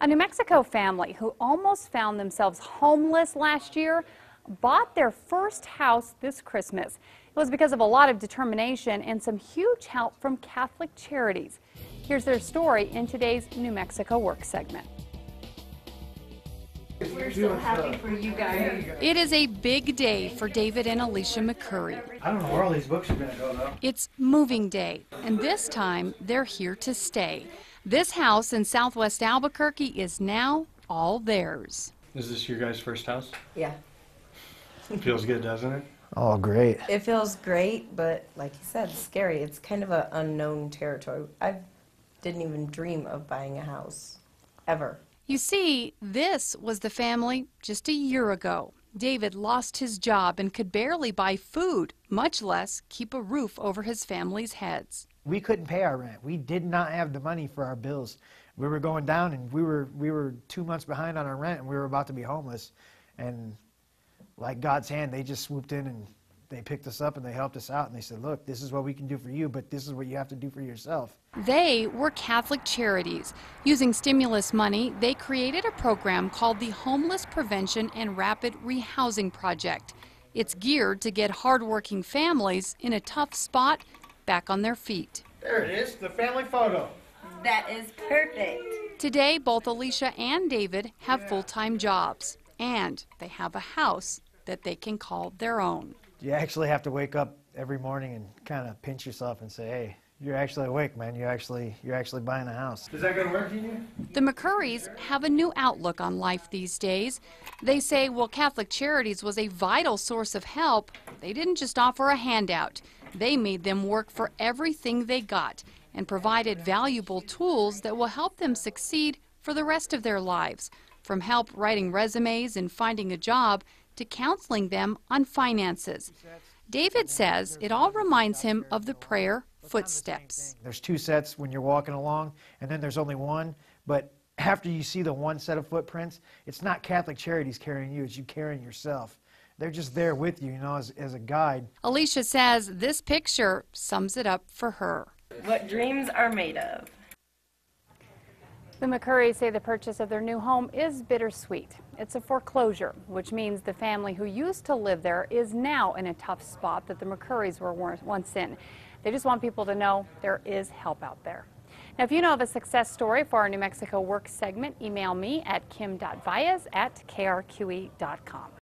A New Mexico family who almost found themselves homeless last year bought their first house this Christmas. It was because of a lot of determination and some huge help from Catholic charities. Here's their story in today's New Mexico Work segment. We're so happy for you guys. It is a big day for David and Alicia McCurry. I don't know where all these books are going to go, though. It's moving day, and this time they're here to stay. This house in southwest Albuquerque is now all theirs. Is this your guys' first house? Yeah. Feels good, doesn't it? Oh, great. It feels great, but like you said, scary. It's kind of an unknown territory. I didn't even dream of buying a house, ever. You see, this was the family just a year ago. David lost his job and could barely buy food, much less keep a roof over his family's heads. We couldn't pay our rent. We did not have the money for our bills. We were going down, and we were 2 months behind on our rent, and we were about to be homeless. And like God's hand, they just swooped in and they picked us up and they helped us out. And they said, look, this is what we can do for you, but this is what you have to do for yourself. They were Catholic charities. Using stimulus money, they created a program called the Homeless Prevention and Rapid Rehousing Project. It's geared to get hardworking families in a tough spot back on their feet. There it is, the family photo. That is perfect. Today, both Alicia and David have full-time jobs, and they have a house that they can call their own. You actually have to wake up every morning and kind of pinch yourself and say, hey, you're actually awake, man. You're actually buying a house. Is that going to work for you? The McCurrys have a new outlook on life these days. They say while Catholic Charities was a vital source of help, they didn't just offer a handout. They made them work for everything they got and provided valuable tools that will help them succeed for the rest of their lives, from help writing resumes and finding a job to counseling them on finances. David says it all reminds him of the prayer footsteps. There's two sets when you're walking along, and then there's only one. But after you see the one set of footprints, it's not Catholic Charities carrying you, it's you carrying yourself. They're just there with you, as a guide. Alicia says this picture sums it up for her. What dreams are made of. The McCurrys say the purchase of their new home is bittersweet. It's a foreclosure, which means the family who used to live there is now in a tough spot that the McCurrys were once in. They just want people to know there is help out there. Now, if you know of a success story for our New Mexico Work segment, email me at kim.valles@krqe.com.